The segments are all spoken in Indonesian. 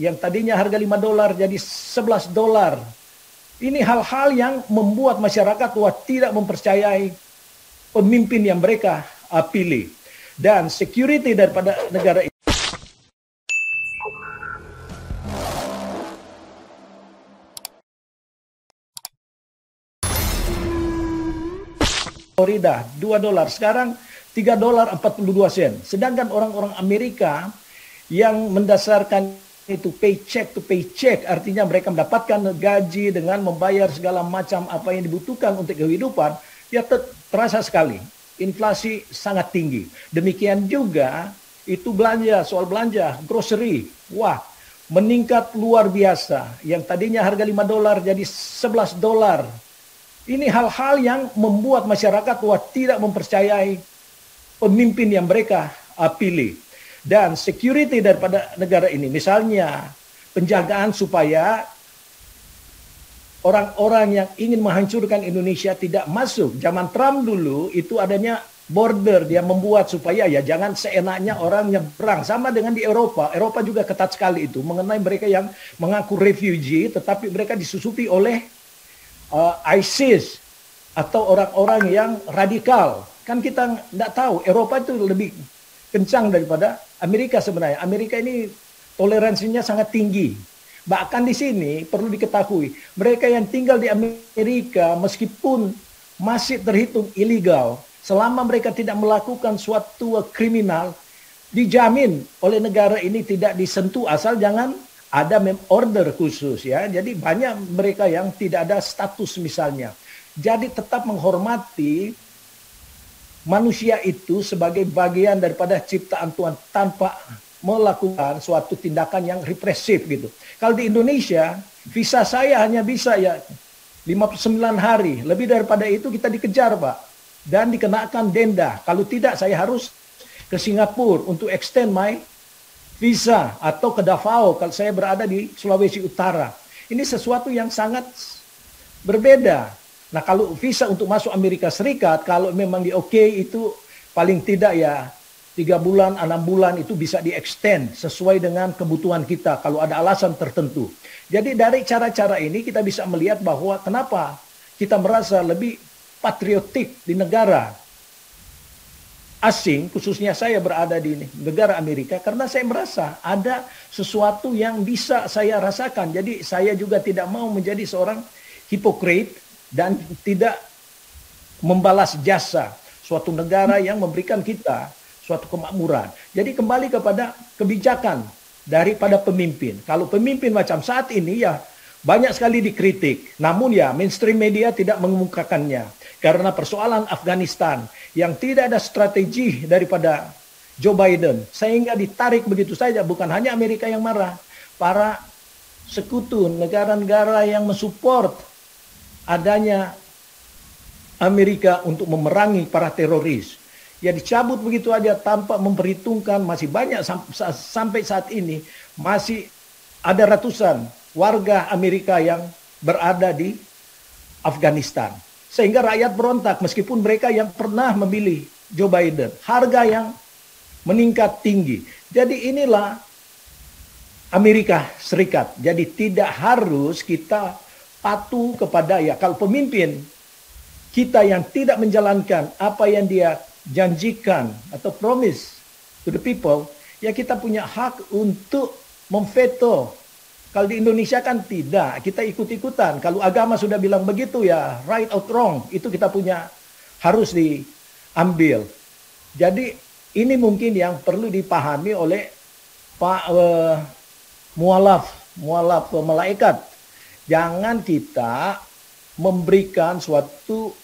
yang tadinya harga $5 jadi $11. Ini hal-hal yang membuat masyarakat tidak mempercayai pemimpin yang mereka pilih. Dan security daripada negara ini. Florida $2, sekarang $3.42. Sedangkan orang-orang Amerika yang mendasarkan itu paycheck to paycheck, artinya mereka mendapatkan gaji dengan membayar segala macam apa yang dibutuhkan untuk kehidupan, ya terasa sekali. Inflasi sangat tinggi. Demikian juga itu belanja, soal belanja, grocery, wah, meningkat luar biasa. Yang tadinya harga $5 jadi $11. Ini hal-hal yang membuat masyarakat tidak mempercayai pemimpin yang mereka pilih. Dan security daripada negara ini, misalnya penjagaan supaya orang-orang yang ingin menghancurkan Indonesia tidak masuk. Zaman Trump dulu itu adanya border, dia membuat supaya ya jangan seenaknya orang nyebrang. Sama dengan di Eropa. Eropa juga ketat sekali itu mengenai mereka yang mengaku refugee, tetapi mereka disusupi oleh ISIS atau orang-orang yang radikal. Kan kita tidak tahu, Eropa itu lebih kencang daripada Amerika sebenarnya. Amerika ini toleransinya sangat tinggi. Bahkan di sini perlu diketahui, mereka yang tinggal di Amerika meskipun masih terhitung ilegal, selama mereka tidak melakukan suatu kriminal, dijamin oleh negara ini tidak disentuh asal jangan ada order khusus ya. Jadi banyak mereka yang tidak ada status misalnya. Jadi tetap menghormati manusia itu sebagai bagian daripada ciptaan Tuhan tanpa melakukan suatu tindakan yang represif gitu. Kalau di Indonesia, visa saya hanya bisa ya 59 hari. Lebih daripada itu kita dikejar, Pak. Dan dikenakan denda. Kalau tidak saya harus ke Singapura untuk extend my visa atau ke Davao kalau saya berada di Sulawesi Utara. Ini sesuatu yang sangat berbeda. Nah, kalau visa untuk masuk Amerika Serikat, kalau memang di itu paling tidak ya 3 bulan, 6 bulan itu bisa di-extend sesuai dengan kebutuhan kita kalau ada alasan tertentu. Jadi dari cara-cara ini kita bisa melihat bahwa kenapa kita merasa lebih patriotik di negara asing, khususnya saya berada di negara Amerika, karena saya merasa ada sesuatu yang bisa saya rasakan. Jadi saya juga tidak mau menjadi seorang hipokrit dan tidak membalas jasa suatu negara yang memberikan kita suatu kemakmuran. Jadi kembali kepada kebijakan daripada pemimpin. Kalau pemimpin macam saat ini ya banyak sekali dikritik. Namun ya mainstream media tidak mengemukakannya. Karena persoalan Afghanistan yang tidak ada strategi daripada Joe Biden. Sehingga ditarik begitu saja. Bukan hanya Amerika yang marah. Para sekutu negara-negara yang mensupport adanya Amerika untuk memerangi para teroris. Ya dicabut begitu aja tanpa memperhitungkan. Masih banyak sampai saat ini masih ada ratusan warga Amerika yang berada di Afghanistan. Sehingga rakyat berontak meskipun mereka yang pernah memilih Joe Biden. Harga yang meningkat tinggi. Jadi inilah Amerika Serikat. Jadi tidak harus kita patuh kepada ya kalau pemimpin kita yang tidak menjalankan apa yang dia janjikan atau promise to the people, ya kita punya hak untuk memveto. Kalau di Indonesia kan tidak, kita ikut-ikutan. Kalau agama sudah bilang begitu ya right or wrong, itu kita punya harus diambil. Jadi ini mungkin yang perlu dipahami oleh Pak mualaf malaikat. Jangan kita memberikan suatu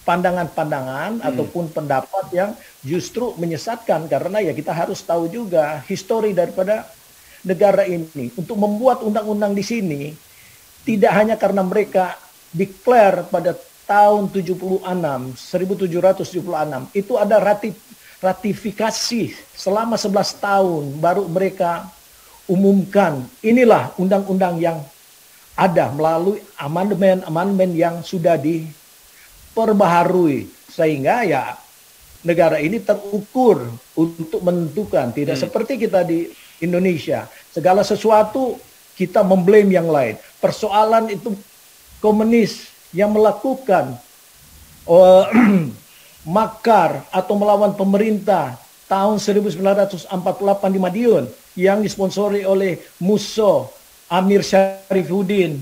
pandangan-pandangan ataupun pendapat yang justru menyesatkan, karena ya kita harus tahu juga histori daripada negara ini. Untuk membuat undang-undang di sini tidak hanya karena mereka declare pada tahun 1776 itu ada ratifikasi selama 11 tahun baru mereka umumkan. Inilah undang-undang yang ada melalui amandemen yang sudah diperbaharui, sehingga ya negara ini terukur untuk menentukan, tidak seperti kita di Indonesia. Segala sesuatu kita memblame yang lain. Persoalan itu komunis yang melakukan makar atau melawan pemerintah tahun 1948 di Madiun yang disponsori oleh Musso, Amir Syarifuddin,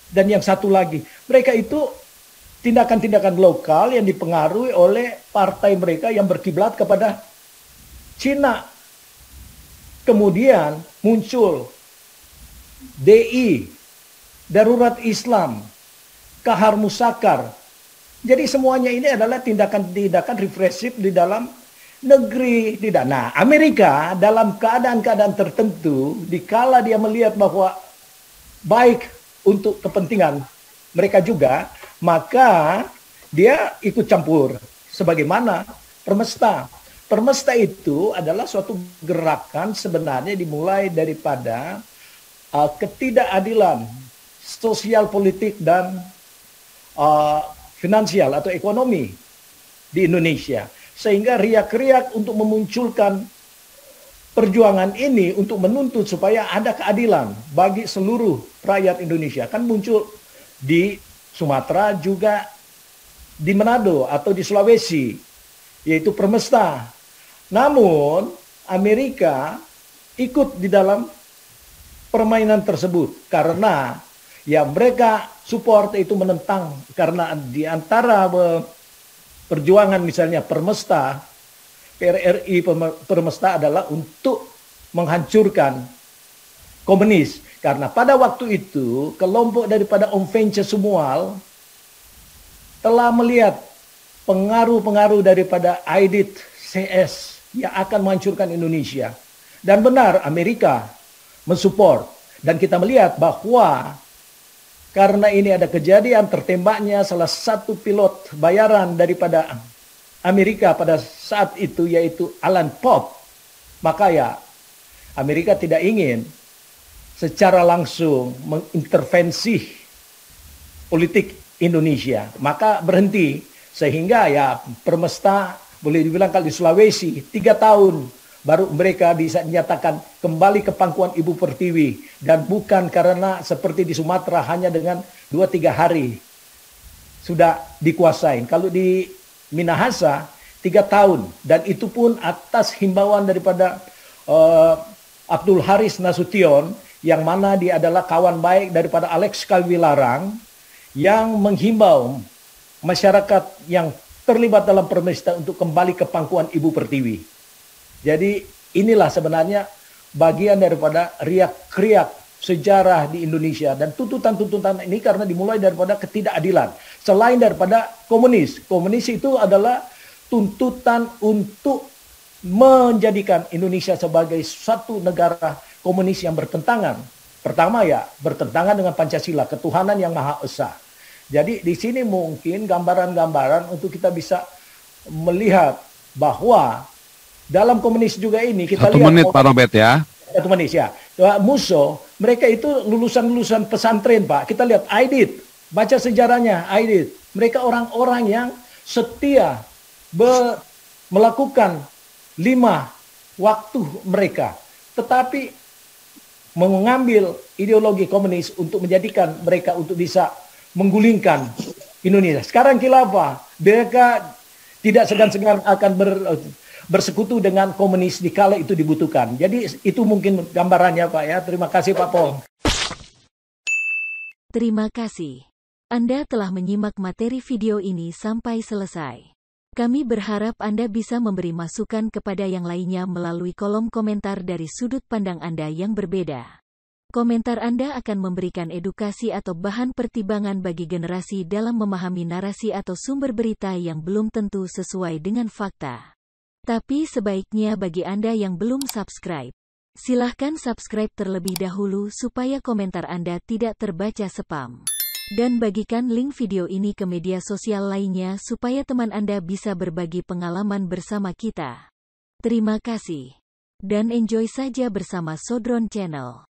dan yang satu lagi. Mereka itu tindakan-tindakan lokal yang dipengaruhi oleh partai mereka yang berkiblat kepada Cina. Kemudian muncul DI, Darurat Islam, Kahar Musakar. Jadi semuanya ini adalah tindakan-tindakan represif di dalam negeri. Tidak. Nah, Amerika dalam keadaan-keadaan tertentu, dikala dia melihat bahwa baik untuk kepentingan mereka juga, maka dia ikut campur. Sebagaimana Permesta. Permesta itu adalah suatu gerakan sebenarnya dimulai daripada ketidakadilan sosial, politik, dan finansial atau ekonomi di Indonesia. Sehingga riak-riak untuk memunculkan perjuangan ini untuk menuntut supaya ada keadilan bagi seluruh rakyat Indonesia. Kan muncul di Sumatera, juga di Manado atau di Sulawesi, yaitu Permesta. Namun Amerika ikut di dalam permainan tersebut karena ya mereka support itu menentang, karena di antara perjuangan misalnya Permesta, PRRI Permesta adalah untuk menghancurkan komunis. Karena pada waktu itu kelompok daripada Om Vence Sumual telah melihat pengaruh-pengaruh daripada Aidit CS yang akan menghancurkan Indonesia. Dan benar Amerika mensupport. Dan kita melihat bahwa karena ini ada kejadian tertembaknya salah satu pilot bayaran daripada Amerika pada saat itu, yaitu Alan Pope. Maka ya Amerika tidak ingin secara langsung mengintervensi politik Indonesia. Maka berhenti. Sehingga ya Permesta boleh dibilang kalau di Sulawesi 3 tahun baru mereka bisa dinyatakan kembali ke pangkuan Ibu Pertiwi. Dan bukan karena seperti di Sumatera hanya dengan 2-3 hari sudah dikuasai. Kalau di Minahasa 3 tahun. Dan itu pun atas himbauan daripada Abdul Haris Nasution, yang mana dia adalah kawan baik daripada Alex Kalwilarang, yang menghimbau masyarakat yang terlibat dalam Permesta untuk kembali ke pangkuan Ibu Pertiwi. Jadi inilah sebenarnya bagian daripada riak-riak sejarah di Indonesia. Dan tuntutan-tuntutan ini karena dimulai daripada ketidakadilan. Selain daripada komunis. Komunis itu adalah tuntutan untuk menjadikan Indonesia sebagai satu negara komunis yang bertentangan. Pertama ya bertentangan dengan Pancasila, ketuhanan yang Maha Esa. Jadi di sini mungkin gambaran-gambaran untuk kita bisa melihat bahwa dalam komunis juga ini kita lihat. 1 menit Pak Robert ya. 1 menit ya. Musso, mereka itu lulusan-lulusan pesantren Pak. Kita lihat Aidit, baca sejarahnya Aidit. Mereka orang-orang yang setia melakukan 5 waktu mereka. Tetapi mengambil ideologi komunis untuk menjadikan mereka untuk bisa menggulingkan Indonesia. Sekarang khilafah, mereka tidak segan-segan akan bersekutu dengan komunis dikala itu dibutuhkan. Jadi itu mungkin gambarannya Pak ya. Terima kasih Pak Pol. Terima kasih. Anda telah menyimak materi video ini sampai selesai. Kami berharap Anda bisa memberi masukan kepada yang lainnya melalui kolom komentar dari sudut pandang Anda yang berbeda. Komentar Anda akan memberikan edukasi atau bahan pertimbangan bagi generasi dalam memahami narasi atau sumber berita yang belum tentu sesuai dengan fakta. Tapi sebaiknya bagi Anda yang belum subscribe, silahkan subscribe terlebih dahulu supaya komentar Anda tidak terbaca spam. Dan bagikan link video ini ke media sosial lainnya supaya teman Anda bisa berbagi pengalaman bersama kita. Terima kasih. Dan enjoy saja bersama Sodron Channel.